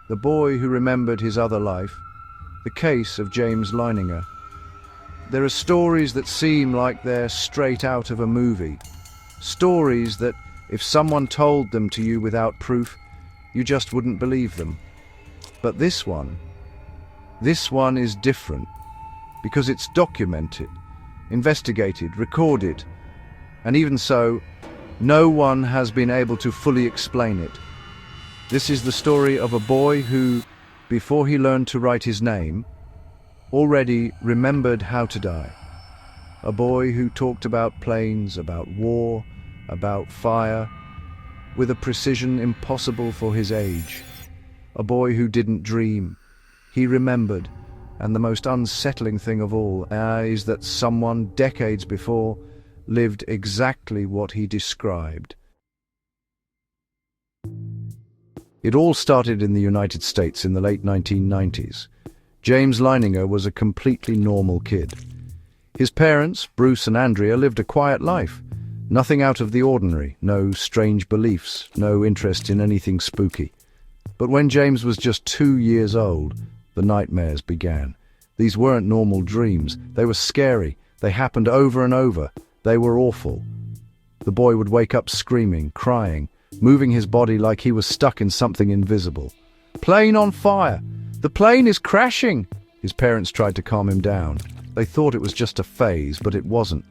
The boy who remembered his other life, the case of James Leininger. There are stories that seem like they're straight out of a movie. Stories that, if someone told them to you without proof, you just wouldn't believe them. But this one is different because it's documented, investigated, recorded, and even so, no one has been able to fully explain it. This is the story of a boy who, before he learned to write his name, already remembered how to die. A boy who talked about planes, about war, about fire, with a precision impossible for his age. A boy who didn't dream. He remembered, and the most unsettling thing of all is that someone decades before lived exactly what he described. It all started in the United States in the late 1990s. James Leininger was a completely normal kid. His parents, Bruce and Andrea, lived a quiet life. Nothing out of the ordinary, no strange beliefs, no interest in anything spooky. But when James was just 2 years old, the nightmares began. These weren't normal dreams. They were scary. They happened over and over. They were awful. The boy would wake up screaming, crying, moving his body like he was stuck in something invisible. "Plane on fire! The plane is crashing!" His parents tried to calm him down. They thought it was just a phase, but it wasn't.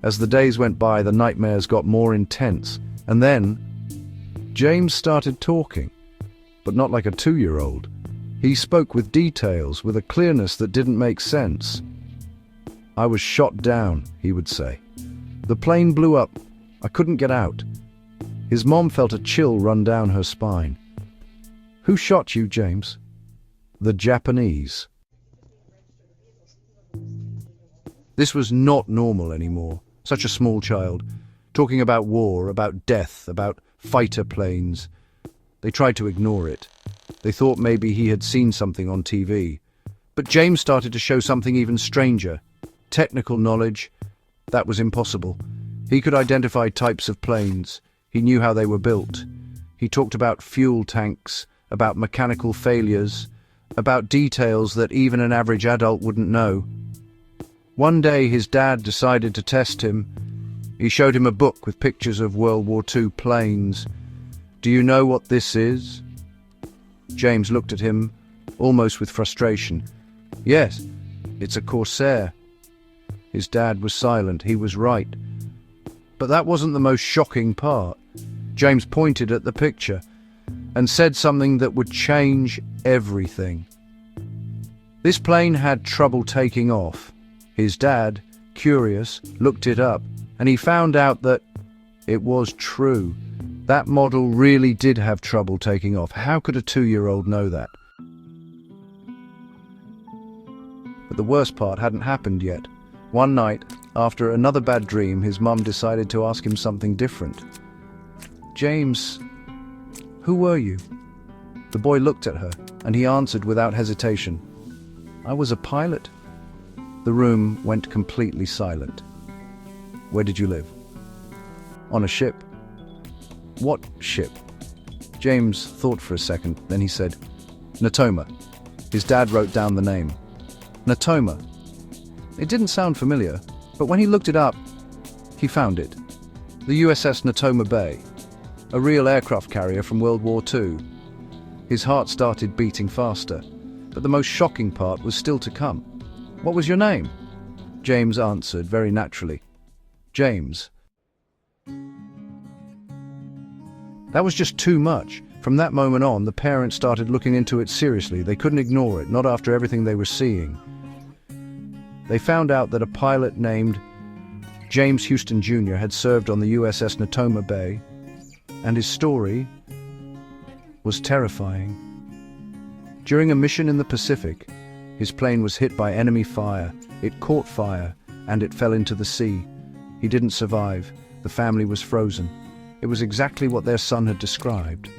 As the days went by, the nightmares got more intense. And then, James started talking, but not like a 2-year-old. He spoke with details, with a clearness that didn't make sense. "I was shot down," he would say. "The plane blew up. I couldn't get out." His mom felt a chill run down her spine. "Who shot you, James?" "The Japanese." This was not normal anymore. Such a small child, talking about war, about death, about fighter planes. They tried to ignore it. They thought maybe he had seen something on TV. But James started to show something even stranger. Technical knowledge. That was impossible. He could identify types of planes. He knew how they were built. He talked about fuel tanks, about mechanical failures, about details that even an average adult wouldn't know. One day his dad decided to test him. He showed him a book with pictures of World War II planes. "Do you know what this is?" James looked at him, almost with frustration. "Yes, it's a Corsair." His dad was silent. He was right. But that wasn't the most shocking part. James pointed at the picture and said something that would change everything. This plane had trouble taking off. His dad, curious, looked it up, and he found out that it was true. That model really did have trouble taking off. How could a 2-year-old know that? But the worst part hadn't happened yet. One night, after another bad dream, his mum decided to ask him something different. "James, who were you?" The boy looked at her, and he answered without hesitation, "I was a pilot." The room went completely silent. "Where did you live?" "On a ship." "What ship?" James thought for a second, then he said, "Natoma." His dad wrote down the name. Natoma. It didn't sound familiar, but when he looked it up, he found it. The USS Natoma Bay, a real aircraft carrier from World War II. His heart started beating faster, but the most shocking part was still to come. "What was your name?" James answered very naturally, "James." That was just too much. From that moment on, the parents started looking into it seriously. They couldn't ignore it, not after everything they were seeing. They found out that a pilot named James Houston Jr. had served on the USS Natoma Bay, and his story was terrifying. During a mission in the Pacific, his plane was hit by enemy fire. It caught fire, and it fell into the sea. He didn't survive. The family was frozen. It was exactly what their son had described.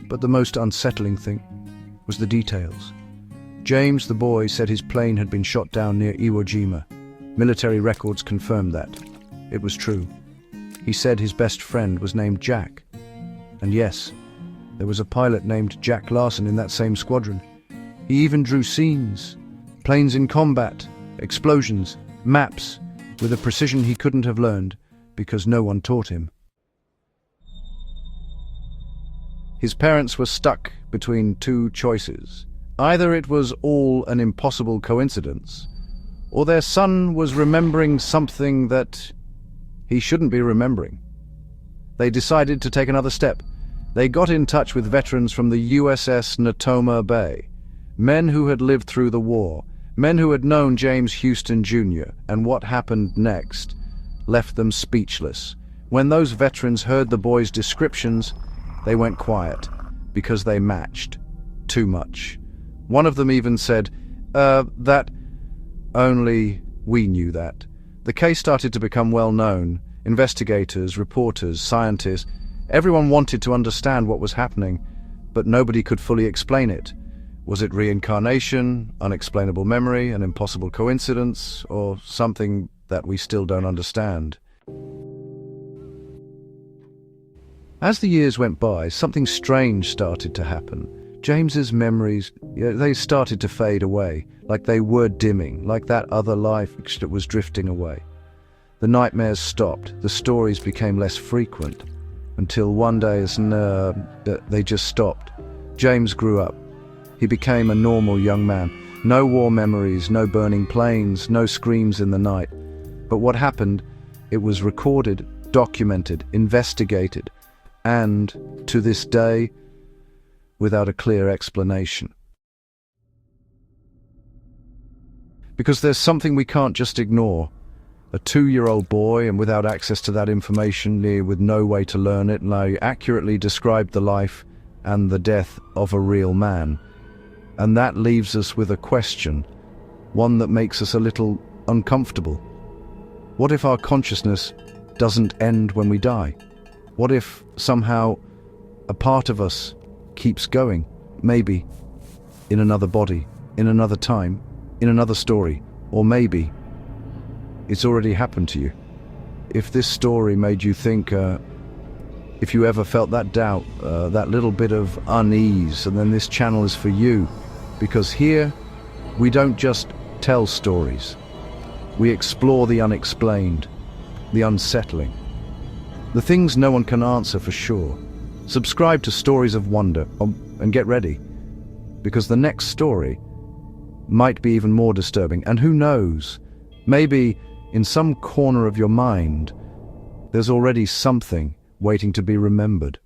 But the most unsettling thing was the details. James, the boy, said his plane had been shot down near Iwo Jima. Military records confirmed that. It was true. He said his best friend was named Jack. And yes, There was a pilot named Jack Larson in that same squadron. He even drew scenes, planes in combat, explosions, maps, with a precision he couldn't have learned because no one taught him. His parents were stuck between two choices. Either it was all an impossible coincidence, or their son was remembering something that he shouldn't be remembering. They decided to take another step. They got in touch with veterans from the USS Natoma Bay, men who had lived through the war, men who had known James Houston Jr., and what happened next left them speechless. When those veterans heard the boys' descriptions, they went quiet, because they matched too much. One of them even said, that only we knew that. The case started to become well known. Investigators, reporters, scientists, everyone wanted to understand what was happening, but nobody could fully explain it. Was it reincarnation, unexplainable memory, an impossible coincidence, or something that we still don't understand? As the years went by, something strange started to happen. James's memories, they started to fade away, like they were dimming, like that other life that was drifting away. The nightmares stopped, the stories became less frequent, until one day they just stopped. James grew up. He became a normal young man. No war memories, no burning planes, no screams in the night. But what happened, it was recorded, documented, investigated, and, to this day, without a clear explanation. Because there's something we can't just ignore. A 2-year-old boy, and without access to that information, with no way to learn it, and I accurately described the life and the death of a real man. And that leaves us with a question, one that makes us a little uncomfortable. What if our consciousness doesn't end when we die? What if, somehow, a part of us keeps going, maybe in another body, in another time, in another story, or maybe it's already happened to you? If this story made you think, if you ever felt that doubt, that little bit of unease, and then this channel is for you, because here we don't just tell stories, we explore the unexplained, the unsettling, the things no one can answer for sure. Subscribe to Stories of Wonder and get ready, because the next story might be even more disturbing. And who knows, maybe in some corner of your mind there's already something waiting to be remembered.